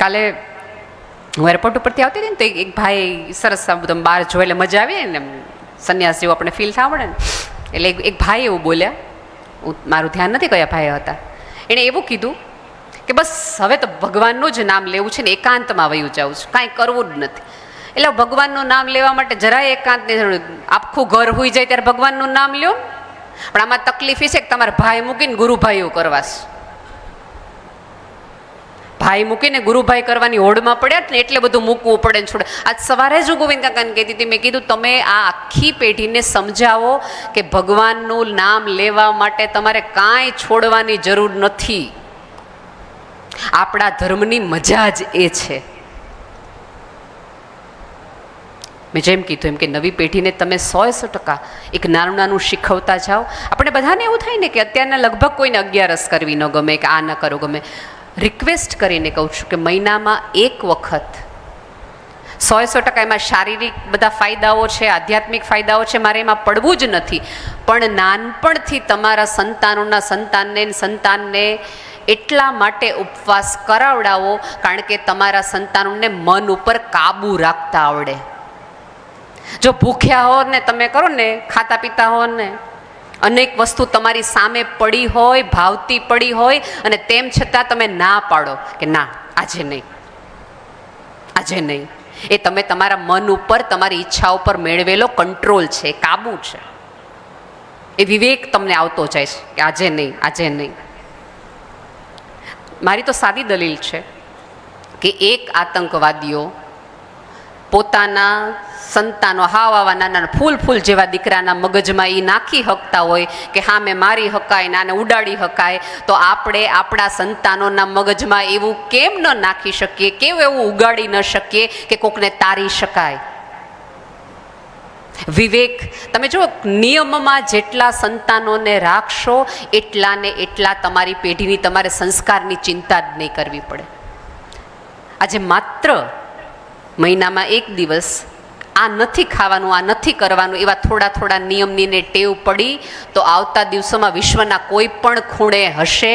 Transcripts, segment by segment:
કાલે હું એરપોર્ટ ઉપરથી આવતી હતી ને તો એક ભાઈ સરસ બધું બહાર જોઈ એટલે મજા આવી ને, સંન્યાસ જેવું આપણે ફીલ થવા મળે ને, એટલે એક ભાઈ એવું બોલ્યા, મારું ધ્યાન નથી કયા ભાઈ હતા, એણે એવું કીધું કે બસ હવે તો ભગવાનનું જ નામ લેવું છે ને એકાંતમાં વયું જાઉં છું, કાંઈ કરવું જ નથી. એટલે ભગવાનનું નામ લેવા માટે જરાય એકાંતની જરૂર, આખું ઘર હોઈ જાય ત્યારે ભગવાનનું નામ લ્યો. પણ આમાં તકલીફ એ છે કે તમારે ભાઈ મૂકીને ગુરુભાઈઓ કરવાશ, ભાઈ મૂકીને ગુરુભાઈ કરવાની હોડમાં પડ્યા ને એટલે બધું મૂકવું પડે ને છોડે. આજ સવારે જ હું ગોવિંદ કાકાને કહેતી હતી, મેં કીધું તમે આ આખી પેઢીને સમજાવો કે ભગવાનનું નામ લેવા માટે તમારે કાંઈ છોડવાની જરૂર નથી. આપણા ધર્મની મજા જ એ છે. મેં જેમ કીધું એમ કે નવી પેઢીને તમે 100% એક નાનું નાનું શીખવતા જાઓ. આપણે બધાને એવું થાય ને કે અત્યારના લગભગ કોઈને 11 કરવી ન ગમે કે આ ન કરો ગમે. રિક્વેસ્ટ કરીને કહું છું કે મહિનામાં એક વખત 100% એમાં શારીરિક બધા ફાયદાઓ છે, આધ્યાત્મિક ફાયદાઓ છે, મારે એમાં પડવું જ નથી. પણ નાનપણથી તમારા સંતાનને એટલા માટે ઉપવાસ કરાવડાવો કારણ કે તમારા સંતાનોને મન ઉપર કાબુ રાખતા આવડે. જો ભૂખ્યા હો ને તમે કરો ને, ખાતા પીતા હો ને, અનેક વસ્તુ તમારી સામે પડી હોય, ભાવતી પડી હોય અને તેમ છતાં તમે ના પાડો કે ના આજે નહીં, આજે નહીં, એ તમે તમારા મન ઉપર, તમારી ઈચ્છા ઉપર મેળવેલો કંટ્રોલ છે, કાબુ છે. એ વિવેક તમને આવતો જાય છે કે આજે નહીં, આજે નહીં. મારી તો સાદી દલીલ છે કે એક આતંકવાદીઓ પોતાના સંતાનો હાવ આવા નાના ફૂલ જેવા દીકરાના મગજમાં એ નાખી શકતા હોય કે હા મેં મારી હકાય ને આને ઉડાડી હકાય, તો આપણે આપણા સંતાનોના મગજમાં એવું કેમ ન નાખી શકીએ, કેવું એવું ઉગાડી ન શકીએ કે કોકને તારી શકાય. વિવેક, તમે જો નિયમમાં જેટલા સંતાનોને રાખશો એટલા ને એટલા તમારી પેઢીની, તમારે સંસ્કારની ચિંતા જ નહીં કરવી પડે. આજે માત્ર મહિનામાં એક દિવસ આ નથી ખાવાનું, આ નથી કરવાનું, એવા થોડા નિયમની ને ટેવ પડી તો આવતા દિવસોમાં વિશ્વના કોઈ પણ ખૂણે હશે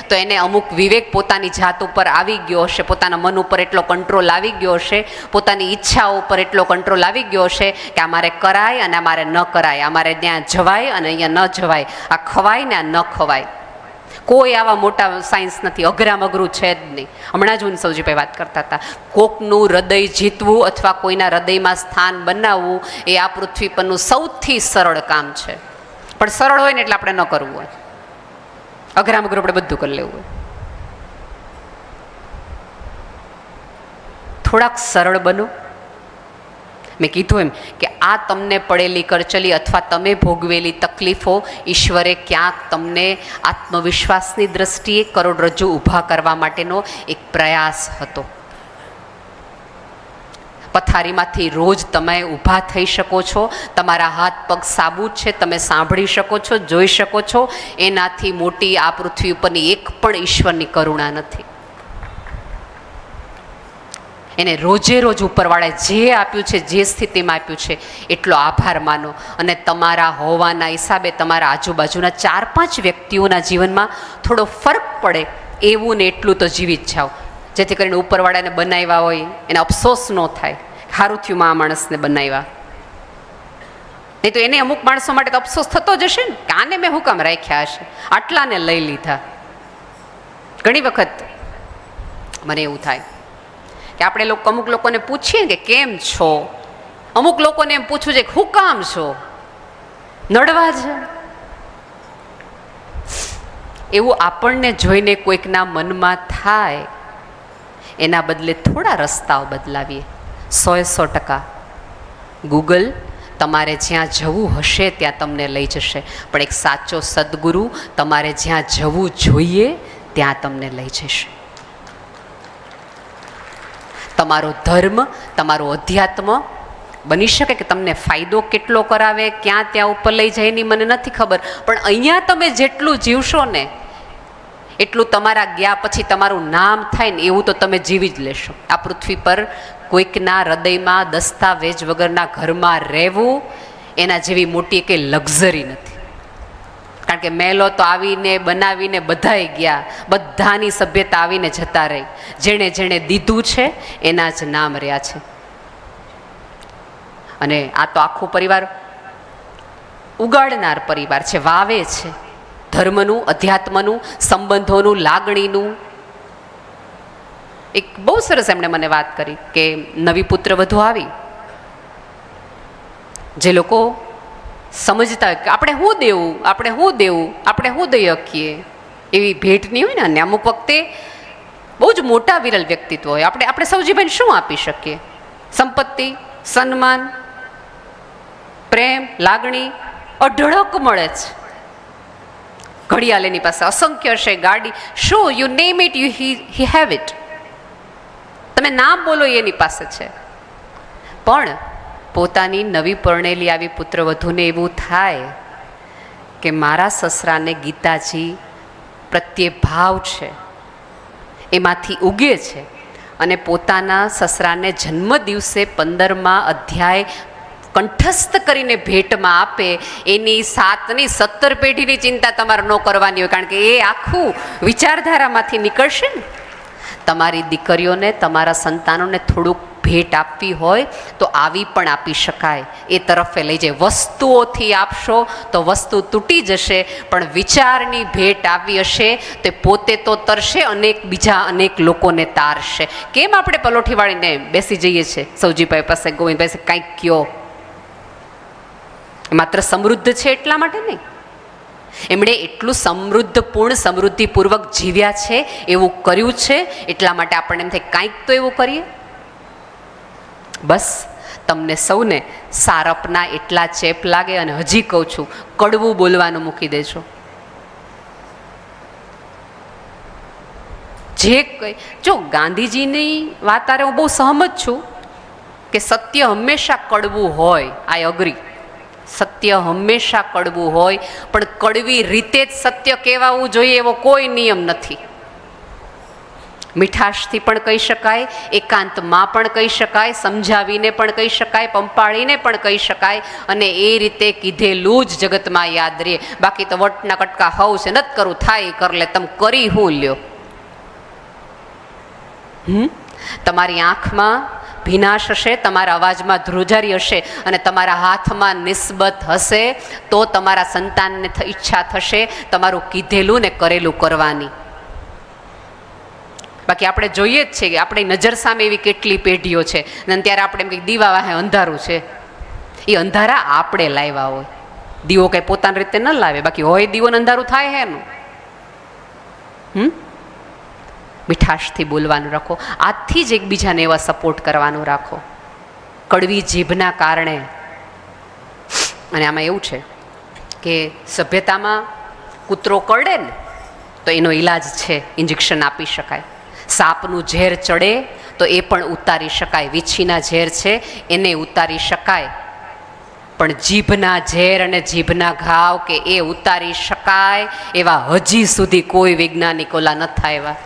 તો એને અમુક વિવેક પોતાની જાત ઉપર આવી ગયો હશે, પોતાના મન ઉપર એટલો કંટ્રોલ આવી ગયો હશે, પોતાની ઈચ્છાઓ ઉપર એટલો કંટ્રોલ આવી ગયો હશે કે આ મારે કરાય અને અમારે ન કરાય, અમારે ત્યાં જવાય અને અહીંયા ન જવાય, આ ખવાય ને આ ન ખવાય. કોઈ આવા મોટા સાયન્સ નથી, અઘરું છે જ નહીં. હમણાં જ હું સૌજીભાઈ વાત કરતા હતા, કોકનું હૃદય જીતવું અથવા કોઈના હૃદયમાં સ્થાન બનાવવું એ આ પૃથ્વી પરનું સૌથી સરળ કામ છે. પણ સરળ હોય ને એટલે આપણે ન કરવું હોય, અઘરું આપણે બધું કરી લેવું હોય. થોડાક સરળ બનો. મેં કીધું એમ કે આ તમને પડેલી કરચલી અથવા તમે ભોગવેલી તકલીફો ઈશ્વરે ક્યાંક તમને આત્મવિશ્વાસની દ્રષ્ટિએ કરોડરજ્જુ ઊભા કરવા માટેનો એક પ્રયાસ હતો. પથારીમાંથી રોજ તમે ઊભા થઈ શકો છો, તમારા હાથ પગ સાબુત છે, તમે સાંભળી શકો છો, જોઈ શકો છો, એનાથી મોટી આ પૃથ્વી ઉપરની એક પણ ઈશ્વરની કરુણા નથી. એને રોજે રોજ ઉપરવાળાએ જે આપ્યું છે, જે સ્થિતિમાં આપ્યું છે એટલો આભાર માનો અને તમારા હોવાના હિસાબે તમારા આજુબાજુના 4-5 વ્યક્તિઓના જીવનમાં થોડો ફરક પડે એવું ને એટલું તો જીવી જ જાઓ, જેથી કરીને ઉપરવાળાને બનાવ્યા હોય એને અફસોસ ન થાય, સારું થયું આ માણસને બનાવ્યા. નહીં તો એને અમુક માણસો માટે તો અફસોસ થતો જ હશે ને કે આને મેં હું કામ રાખ્યા હશે, આટલાને લઈ લીધા. ઘણી વખત મને એવું થાય કે આપણે અમુક લોકોને પૂછીએ કે કેમ છો, અમુક લોકોને એમ પૂછવું છે કે હું કામ છો, નડવા છે. એવું આપણને જોઈને કોઈકના મનમાં થાય, એના બદલે થોડા રસ્તાઓ બદલાવીએ. 100% ગૂગલ તમારે જ્યાં જવું હશે ત્યાં તમને લઈ જશે, પણ એક સાચો સદગુરુ તમારે જ્યાં જવું જોઈએ ત્યાં તમને લઈ જશે. તમારો ધર્મ, તમારું અધ્યાત્મ બની શકે કે તમને ફાયદો કેટલો કરાવે, ક્યાં ત્યાં ઉપર લઈ જાય એની મને નથી ખબર, પણ અહીંયા તમે જેટલું જીવશો ને એટલું તમારા ગયા પછી તમારું નામ થાય ને એવું તો તમે જીવી જ લેશો. આ પૃથ્વી પર કોઈકના હૃદયમાં દસ્તાવેજ વગરના ઘરમાં રહેવું એના જેવી મોટી કંઈ લક્ઝરી નથી. કારણ કે મહેલો તો આવીને બનાવીને બધાય ગયા, બધાની સભ્યતા આવીને જતા રહી. જેણે જેણે દીધું છે એના જ નામ રહ્યા છે. અને આ તો આખું પરિવાર ઉગાડનાર પરિવાર છે, વાવે છે ધર્મનું, અધ્યાત્મનું, સંબંધોનું, લાગણીનું. એક બહુ સરસ એમણે મને વાત કરી કે નવી પુત્ર વધુ આવી, જે લોકો સમજતા હોય કે આપણે શું દેવું, આપણે શું દેવું, આપણે શું દઈ શકીએ, એવી ભેટ નહીં હોય ને. અને અમુક વખતે બહુ જ મોટા વિરલ વ્યક્તિત્વ હોય, આપણે સૌજીભાઈને શું આપી શકીએ? સંપત્તિ, સન્માન, પ્રેમ, લાગણી અઢળક મળે છે. ઘડિયાળ એની પાસે અસંખ્ય છે, ગાડી, શું you name it, you he have it. તમે નામ બોલો એની પાસે છે. પણ પોતાની નવી પરણેલી આવી પુત્રવધૂને એવું થાય કે મારા સસરાને ગીતાજી પ્રત્યે ભાવ છે, એમાંથી ઉગે છે, અને પોતાના સસરાને જન્મ દિવસે 15મા અધ્યાય કંઠસ્થ કરીને ભેટમાં આપે, એની 7ની 17 પેઢીની ચિંતા તમારે ન કરવાની હોય, કારણ કે એ આખું વિચારધારામાંથી નીકળશે ને. તમારી દીકરીઓને, તમારા સંતાનોને થોડુંક ભેટ આપવી હોય તો આવી પણ આપી શકાય, એ તરફે લઈ જાય. વસ્તુઓથી આપશો તો વસ્તુ તૂટી જશે, પણ વિચારની ભેટ આવી હશે તે પોતે તો તરશે, બીજા અનેક લોકોને તારશે. કેમ આપણે પલોઠી વાળીને બેસી જઈએ છીએ સૌજીભાઈ પાસે, ગોવિંદભાઈ પાસે, કાંઈક કયો. માત્ર સમૃદ્ધ છે એટલા માટે નહીં, એમણે એટલું સમૃદ્ધપૂર્ણ, સમૃદ્ધિપૂર્વક જીવ્યા છે, એવું કર્યું છે, એટલા માટે આપણને એમ થાય કાંઈક તો એવું કરીએ. બસ તમને સૌને સારપના એટલા ચેપ લાગે, અને હજી કહું છું, કડવું બોલવાનું મૂકી દેજો. જે કંઈ જો ગાંધીજીની વાત આરે હું બહુ સહમત છું કે સત્ય હંમેશા કડવું હોય, આઈ અગ્રી. સત્ય હંમેશા કડવું હોય, પણ કડવી રીતે જ સત્ય કહેવાવું જોઈએ એવો કોઈ નિયમ નથી. મીઠાશથી પણ કહી શકાય, એકાંતમાં પણ કહી શકાય, સમજાવીને પણ કહી શકાય, પંપાળીને પણ કહી શકાય, અને એ રીતે કીધેલું જ જગતમાં યાદ રહે. બાકી તો વટના કટકા હવ છે, નથી કરવું, થાય કર લે, તમે કરી હું લ્યો. તમારી આંખમાં ભીનાશ હશે, તમારા અવાજમાં ધ્રુજારી હશે, અને તમારા હાથમાં નિસ્બત હશે, તો તમારા સંતાનને ઈચ્છા થશે તમારું કીધેલું ને કરેલું કરવાની. બાકી આપણે જોઈએ જ છે કે આપણી નજર સામે એવી કેટલી પેઢીઓ છે, અને ત્યારે આપણે એમ કંઈક દીવા વાહે અંધારું છે, એ અંધારા આપણે લાવ્યા હોય. દીવો કંઈ પોતાની રીતે ન લાવે, બાકી હોય દીવો અંધારું થાય હે એનું. મીઠાશથી બોલવાનું રાખો, આજથી જ એકબીજાને એવા સપોર્ટ કરવાનું રાખો. કડવી જીભના કારણે, અને આમાં એવું છે કે સભ્યતામાં કૂતરો કરડે ને તો એનો ઈલાજ છે, ઇન્જેક્શન આપી શકાય. સાપનું ઝેર ચડે તો એ પણ ઉતારી શકાય, વીછીના ઝેર છે એને ઉતારી શકાય, પણ જીભના ઝેર અને જીભના ઘાવ કે એ ઉતારી શકાય એવા હજી સુધી કોઈ વૈજ્ઞાનિકોલા નથી આવ્યા.